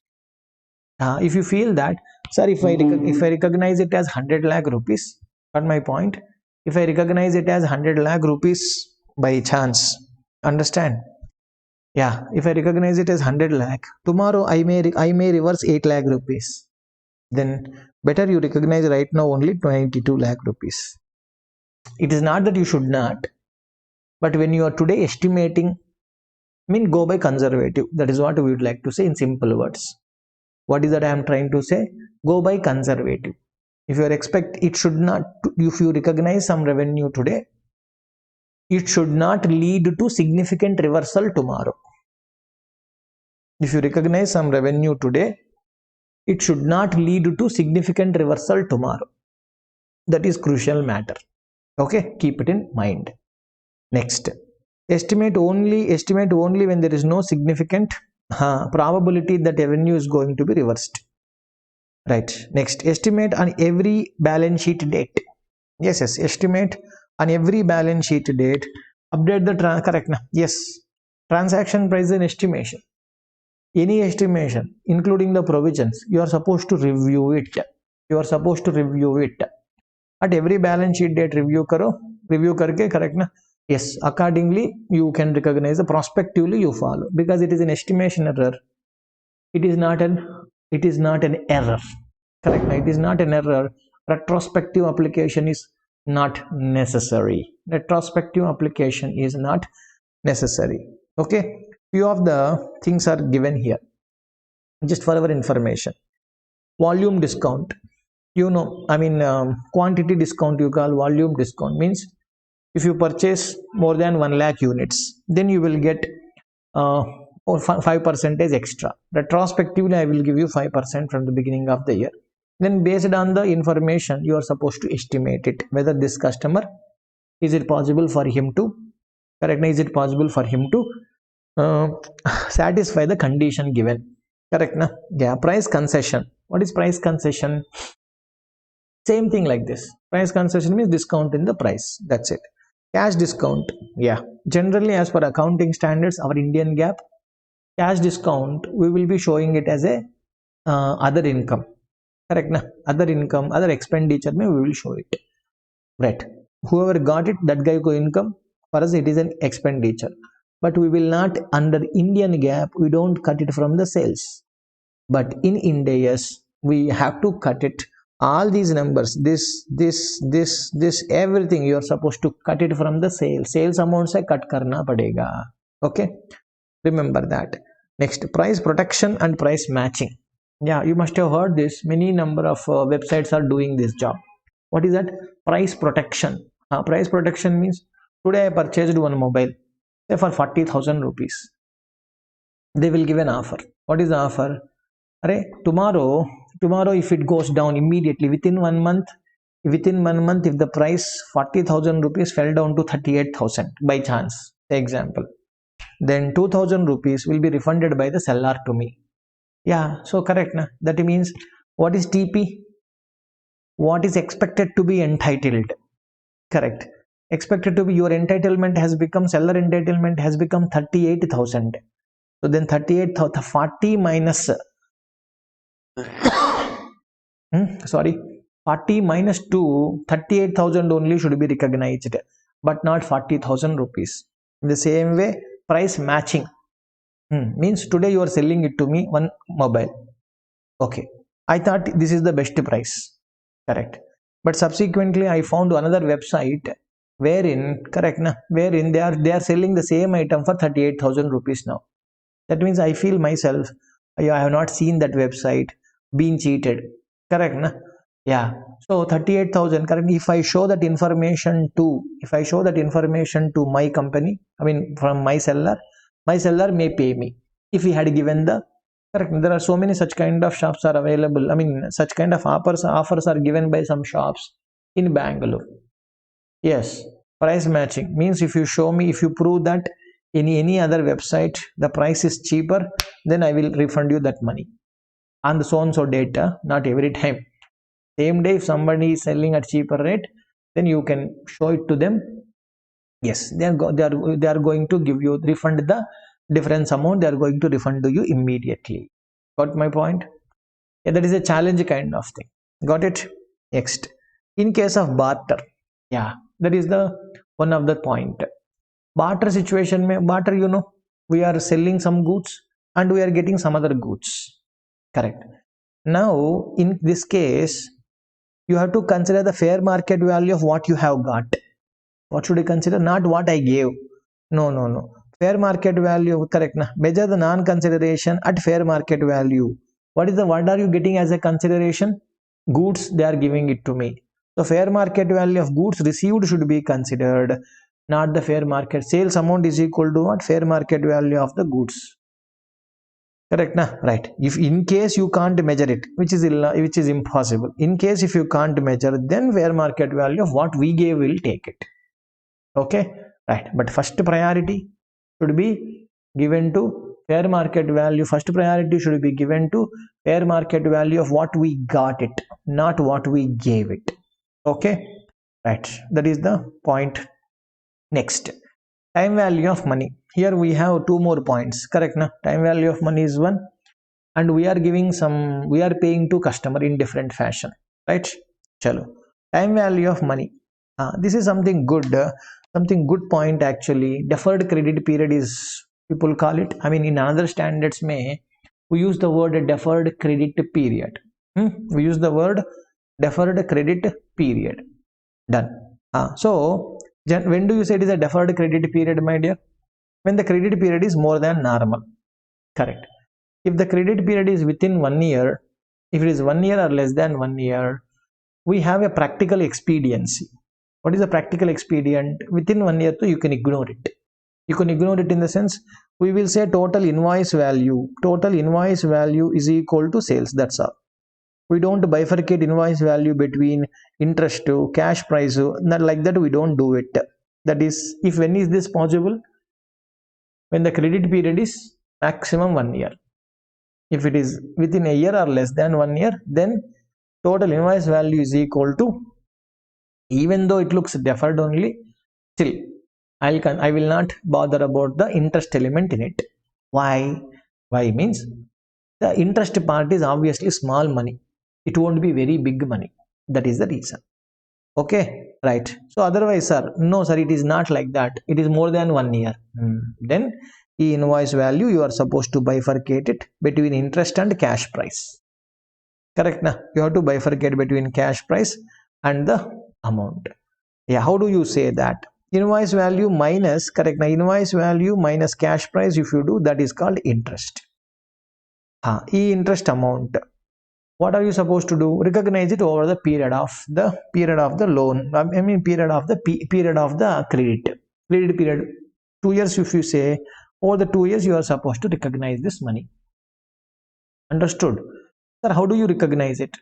If you feel that, sir, if I recognize it as 100 lakh rupees, got my point? If I recognize it as 100 lakh rupees by chance, understand? Yeah, if I recognize it as 100 lakh, tomorrow I may reverse 8 lakh rupees. Then better you recognize right now only 22 lakh rupees. It is not that you should not, but when you are today estimating, go by conservative. That is what we would like to say in simple words. What is that I am trying to say? Go by conservative. If you expect, it should not, if you recognize some revenue today, it should not lead to significant reversal tomorrow. If you recognize some revenue today, it should not lead to significant reversal tomorrow. That is crucial matter. Okay, keep it in mind. Next, estimate only when there is no significant probability that revenue is going to be reversed. Right. Next, estimate on every balance sheet date. Yes, estimate On every balance sheet date, update the correct na? Yes, transaction price and estimation. Any estimation, including the provisions, you are supposed to review it. You are supposed to review it. At every balance sheet date, review karo. Review karke, correct na? Yes, accordingly, you can recognize the prospectively you follow, because it is an estimation error. It is not an error. Correct na? It is not an error. Retrospective application is not necessary. Retrospective application is not necessary. Okay, few of the things are given here just for our information. Volume discount, you know, I mean, quantity discount you call volume discount, means if you purchase more than 1 lakh units, then you will get or 5% extra. Retrospectively, I will give you 5% from the beginning of the year. Then based on the information, you are supposed to estimate it, whether this customer, is it possible for him to, correct, is it possible for him to satisfy the condition given, correct na? Yeah, price concession. What is price concession? Same thing like this. Price concession means discount in the price, that's it. Cash discount, yeah, generally as per accounting standards, our Indian GAAP, cash discount, we will be showing it as a other income, correct na? Other income, other expenditure we will show it, right? Whoever got it, that guy ko income, for us it is an expenditure, but we will not, under Indian GAAP, we don't cut it from the sales, but in Ind AS we have to cut it. All these numbers, this, everything you are supposed to cut it from the sales amount se cut karna padega. Okay, remember that. Next, price protection and price matching. Yeah, you must have heard this. Many number of websites are doing this job. What is that? Price protection. Price protection means, today I purchased one mobile, say for 40,000 rupees. They will give an offer. What is the offer? Tomorrow if it goes down immediately within 1 month, if the price 40,000 rupees fell down to 38,000 by chance, example, then 2,000 rupees will be refunded by the seller to me. Yeah, so correct na? That means, what is TP? What is expected to be entitled? Correct. Expected to be, your entitlement has become, seller entitlement has become 38,000. So then 38,000, 40 minus 40 minus 2, 38,000 only should be recognized, but not 40,000 rupees. In the same way, price matching means, today you are selling it to me one mobile. Okay, I thought this is the best price, correct, but subsequently I found another website wherein, correct na, wherein they are selling the same item for 38,000 rupees now. That means I feel myself, I have not seen that website, been cheated, correct na? Yeah, so 38,000, correct. If I show that information to my company, I mean from my seller may pay me if he had given the, correct. There are so many such kind of shops are available. I mean, such kind of offers are given by some shops in Bangalore. Yes, price matching means, if you show me, if you prove that any other website the price is cheaper, then I will refund you that money on the so and so data. Not every time. Same day, if somebody is selling at cheaper rate, then you can show it to them. Yes, they are going to give you, refund the difference amount. They are going to refund to you immediately. Got my point? Yeah, that is a challenge kind of thing. Got it? Next, in case of barter, yeah, that is the one of the point. Barter situation mein, barter, you know, we are selling some goods and we are getting some other goods, correct. Now in this case, you have to consider the fair market value of what you have got. What should you consider? Not what I gave. No. Fair market value, correct na? Measure the non-consideration at fair market value. What are you getting as a consideration? Goods they are giving it to me. So fair market value of goods received should be considered, not the fair market. Sales amount is equal to what? Fair market value of the goods. Correct na? Right. If in case you can't measure it, which is impossible. In case if you can't measure, then fair market value of what we gave will take it. Okay, right. But first priority should be given to fair market value. First priority should be given to fair market value of what we got it, not what we gave it. Okay, right? That is the point. Next, time value of money. Here we have two more points, correct? Na? Time value of money is one, and we are giving some, we are paying to customer in different fashion, right? Chalo. Time value of money. This is something good, something good point actually. Deferred credit period is, people call it. I mean, in another standards, may we use the word deferred credit period. We use the word deferred credit period. Done. So when do you say it is a deferred credit period, my dear? When the credit period is more than normal. Correct. If the credit period is within 1 year, if it is 1 year or less than 1 year, we have a practical expediency. What is a practical expedient? Within 1 year, you can ignore it. You can ignore it in the sense, we will say total invoice value. Total invoice value is equal to sales. That's all. We don't bifurcate invoice value between interest to cash price. Not like that. We don't do it. That is, if when is this possible? When the credit period is maximum 1 year. If it is within a year or less than 1 year, then total invoice value is equal to, even though it looks deferred only, still I will not bother about the interest element in it. Why? Why means the interest part is obviously small money. It won't be very big money. That is the reason. Okay, right. So otherwise, sir, no, sir, it is not like that. It is more than 1 year. Then the invoice value, you are supposed to bifurcate it between interest and cash price. Correct? Na? You have to bifurcate between cash price and the amount. Yeah, how do you say that? Invoice value minus, correct? Na? Invoice value minus cash price, if you do, that is called interest. Interest amount. What are you supposed to do? Recognize it over the period of the loan. I mean period of the credit period. 2 years, if you say, over the 2 years you are supposed to recognize this money. Understood? Sir, how do you recognize it?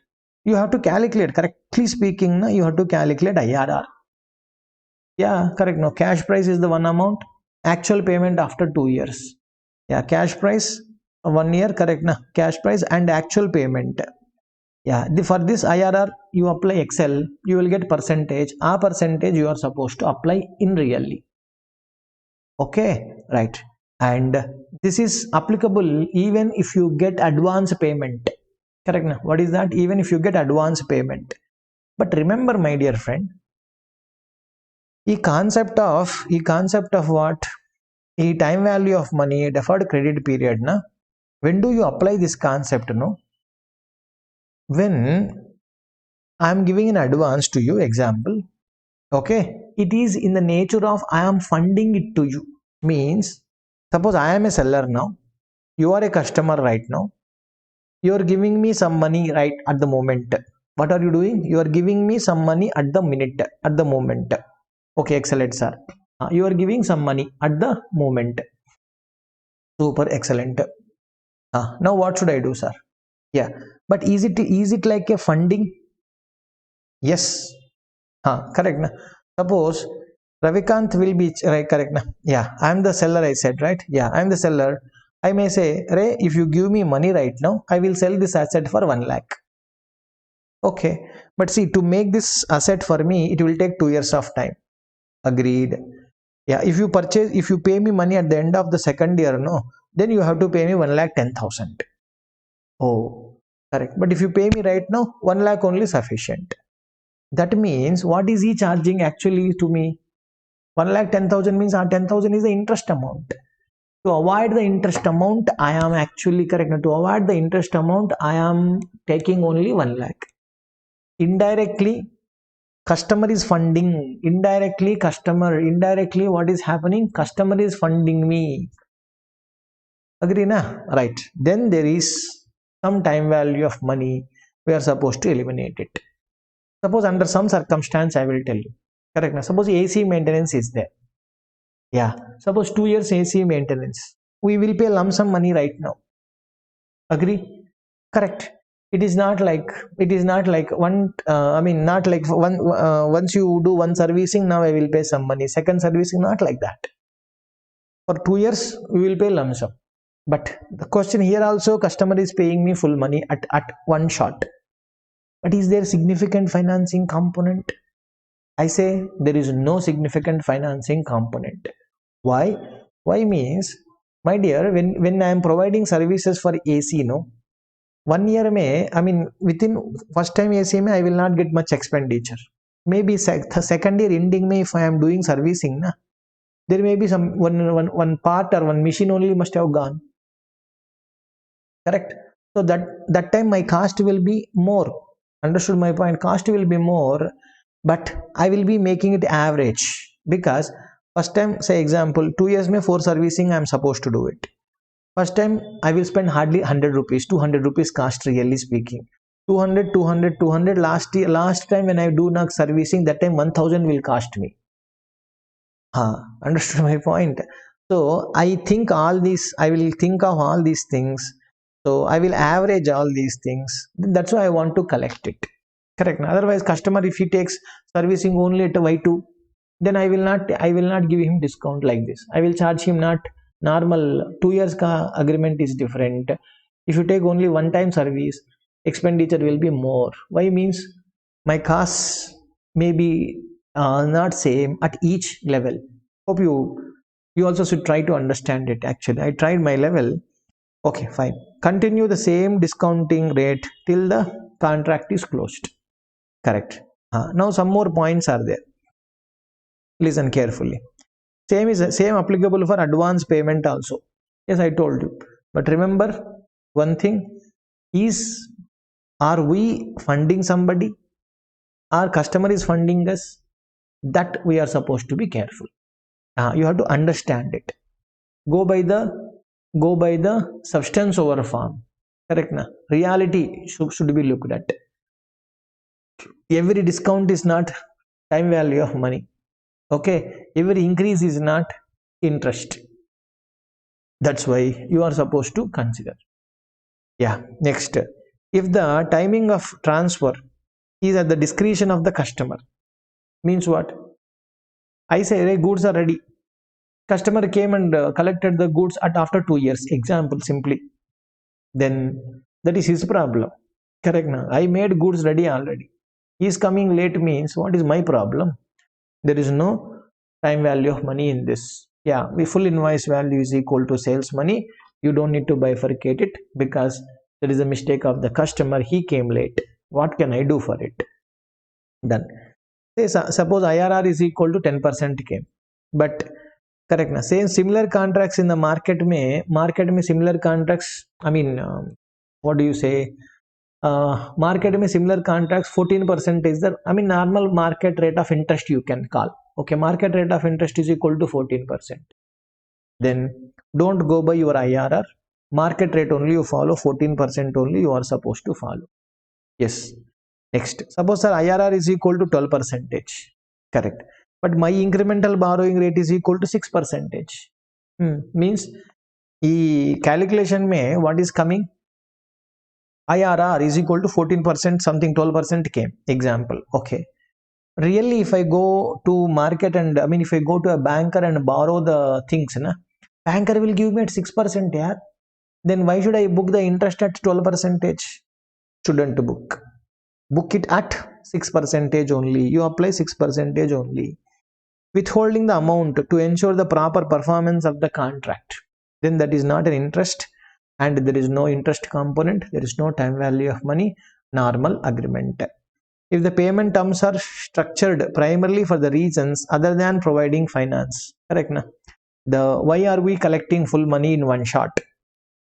You have to calculate. Correctly speaking, you have to calculate IRR. Yeah, correct. No, cash price is the one amount. Actual payment after 2 years. Yeah, cash price 1 year. Correct. Na? Cash price and actual payment. Yeah, for this IRR, you apply Excel, you will get percentage. A percentage you are supposed to apply in really. Okay, right. And this is applicable even if you get advance payment. Correct? Na? What is that? Even if you get advance payment. But remember, my dear friend, the concept of what? The time value of money, deferred credit period. Na? When do you apply this concept? No? When I am giving an advance to you, example, okay, it is in the nature of I am funding it to you. Means, suppose I am a seller now, you are a customer right now, you are giving me some money right at the moment. What are you doing? You are giving me some money at the minute, at the moment. Okay, excellent, sir. You are giving some money at the moment. Super excellent. Now what should I do, sir? Yeah, but is it like a funding? Yes. Correct. Na? Suppose Ravikant will be right, correct. Na? Yeah, I am the seller, I said, right? Yeah, I am the seller. I may say, Ray, if you give me money right now, I will sell this asset for 1 lakh. Okay, but see, to make this asset for me, it will take 2 years of time. Agreed. Yeah, if you pay me money at the end of the second year, no, then you have to pay me 1,10,000. Oh, correct. But if you pay me right now, 1 lakh only sufficient. That means what is he charging actually to me? 1,10,000 means 10,000 is the interest amount. To avoid the interest amount, I am actually correct. To avoid the interest amount, I am taking only 1 lakh. Indirectly, customer is funding. Indirectly, what is happening? Customer is funding me. Agree, na? Right. Then there is some time value of money. We are supposed to eliminate it. Suppose under some circumstance, I will tell you. Correct. Now, suppose AC maintenance is there. Yeah. Suppose 2 years AC maintenance. We will pay lump sum money right now. Agree? Correct. It is not like one. Not like one. Once you do one servicing, now I will pay some money. Second servicing, not like that. For 2 years, we will pay lump sum. But the question here also, customer is paying me full money at one shot. But is there significant financing component? I say there is no significant financing component. Why? Why means, my dear, when I am providing services for AC, no, 1 year may, I mean, within first time AC may, I will not get much expenditure. Maybe the second year ending may, if I am doing servicing, na, there may be some one part or one machine only must have gone. Correct. So that time my cost will be more. Understood my point? Cost will be more, but I will be making it average, because first time, say example, 2 years may for servicing I am supposed to do it. First time I will spend hardly 100 rupees, 200 rupees cost, really speaking. 200, 200, 200. Last time when I do not servicing, that time 1000 will cost me. Understood my point? So I think all these, I will think of all these things. So I will average all these things. That's why I want to collect it. Correct. Otherwise, customer, if he takes servicing only at Y2, then I will not give him discount like this. I will charge him not normal. 2 years agreement is different. If you take only one time service, expenditure will be more. Why means my costs may be not same at each level. Hope you also should try to understand it. Actually, I tried my level. Okay, fine. Continue the same discounting rate till the contract is closed. Correct. Now some more points are there. Listen carefully. Same applicable for advance payment also. Yes, I told you. But remember one thing is, are we funding somebody? Our customer is funding us? That we are supposed to be careful. You have to understand it. Go by the substance over form. Correct na? Reality should be looked at. Every discount is not time value of money. Okay, every increase is not interest. That's why you are supposed to consider. Yeah, next, if the timing of transfer is at the discretion of the customer, means what? I say, hey, goods are ready, customer came and collected the goods at after 2 years, example simply, then that is his problem. Correct now, I made goods ready already, he is coming late, means what is my problem? There is no time value of money in this. Yeah, we full invoice value is equal to sales money. You don't need to bifurcate it, because there is a mistake of the customer, he came late, what can I do for it? Done. Say suppose IRR is equal to 10% came, but correct na, same similar contracts in the market में similar contracts, I mean, what do you say, market में similar contracts 14% is the, I mean, normal market rate of interest you can call. Okay, market rate of interest is equal to 14%. Then don't go by your IRR, market rate only you follow, 14% only you are supposed to follow. Yes. Next, suppose sir IRR is equal to 12%. Correct. But my incremental borrowing rate is equal to 6%. Means e calculation may what is coming, IRR is equal to 14%, something 12% came, example. Okay, really if I go to market and, I mean, if I go to a banker and borrow the things, na, banker will give me at 6%. Yeah, then why should I book the interest at 12%? Shouldn't book it at 6% only. You apply 6% only, withholding the amount to ensure the proper performance of the contract. Then that is not an interest, and there is no interest component, there is no time value of money, normal agreement. If the payment terms are structured primarily for the reasons other than providing finance, correct na? Why are we collecting full money in one shot?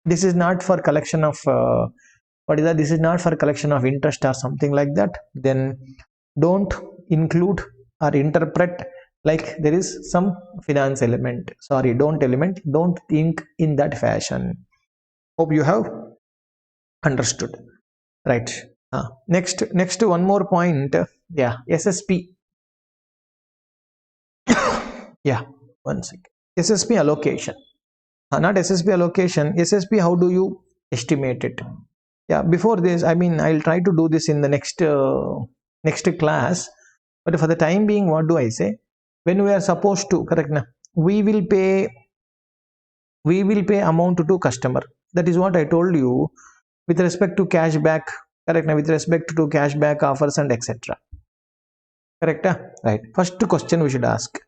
This is not for collection of this is not for collection of interest or something like that. Then don't include or interpret like there is some finance element. Sorry, don't think in that fashion. Hope you have understood. Right. Next one more point. Yeah, SSP. Yeah, one second. SSP allocation. Not SSP allocation. SSP, how do you estimate it? Yeah, before this, I mean, I'll try to do this in the next class. But for the time being, what do I say? When we are supposed to, correct na, we will pay amount to customer. That is what I told you with respect to cashback, correct na, with respect to cashback offers and etc. correct? Right, first question we should ask,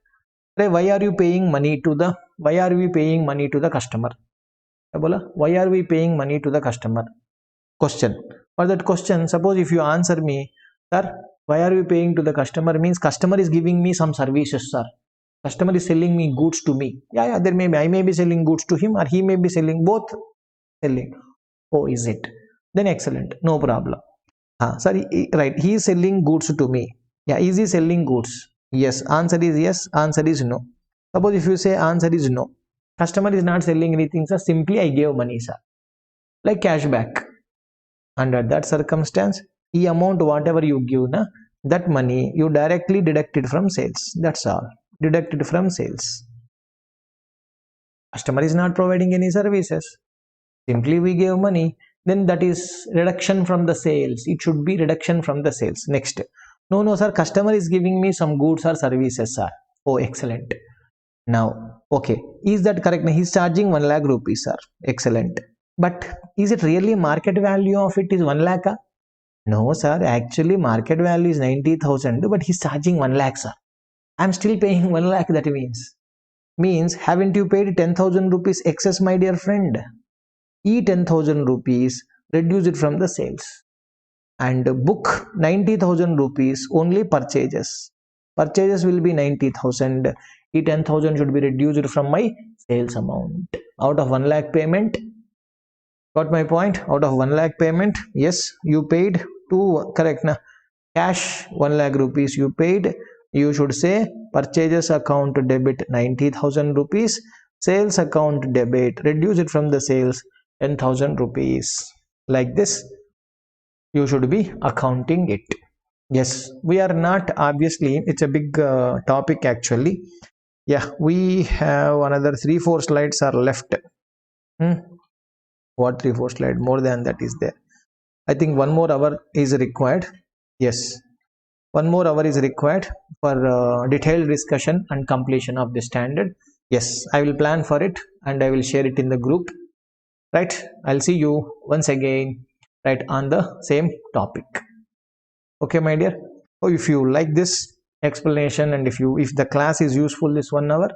why are you paying money to the, why are we paying money to the customer? बोला why are we paying money to the customer? Question. For that question, suppose if you answer me, sir, why are we paying to the customer, means customer is giving me some services, sir. Customer is selling me goods to me. Yeah, there may be, I may be selling goods to him or he may be selling, both selling. Oh, is it? Then excellent, no problem. Sorry, right, he is selling goods to me. Yeah, is he selling goods? Yes, answer is yes, answer is no. Suppose if you say answer is no, customer is not selling anything, sir, simply I gave money, sir, like cashback. Under that circumstance, the amount whatever you give na, that money you directly deducted from sales, that's all, deducted from sales. Customer is not providing any services, simply we gave money, then that is reduction from the sales, it should be reduction from the sales. Next, no sir, customer is giving me some goods or services, sir. Oh, excellent. Now, okay, is that correct? He's charging 1 lakh rupees, sir. Excellent. But is it really market value of it is 1 lakh? No, sir. Actually, market value is 90,000, but he's charging 1 lakh, sir. I'm still paying 1 lakh. That means haven't you paid 10,000 rupees excess, my dear friend? 10,000 rupees, reduce it from the sales and book 90,000 rupees only purchases. Purchases will be 90,000. 10,000 should be reduced from my sales amount. Out of 1 lakh payment, got my point? Out of 1 lakh payment, yes, you paid to, correct na, cash 1 lakh rupees you paid. You should say purchases account debit 90,000 rupees, sales account debit, reduce it from the sales 10,000 rupees. Like this, you should be accounting it. Yes, we are not, obviously, it's a big topic actually. Yeah, we have another 3-4 slides are left. What 3-4 slide? More than that is there. I think 1 more hour is required. Yes, 1 more hour is required for detailed discussion and completion of the standard. Yes, I will plan for it and I will share it in the group. Right, I'll see you once again right on the same topic. Okay, my dear. So if you like this explanation and if the class is useful this 1 hour,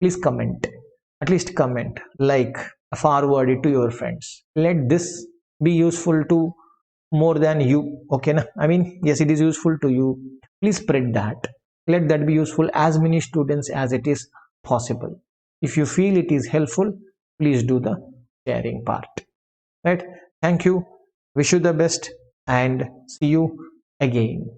please comment, at least comment, like, forward it to your friends. Let this be useful to more than you. Okay, na? I mean, yes, it is useful to you. Please spread that. Let that be useful as many students as it is possible. If you feel it is helpful, please do the sharing part. Right? Thank you. Wish you the best and see you again.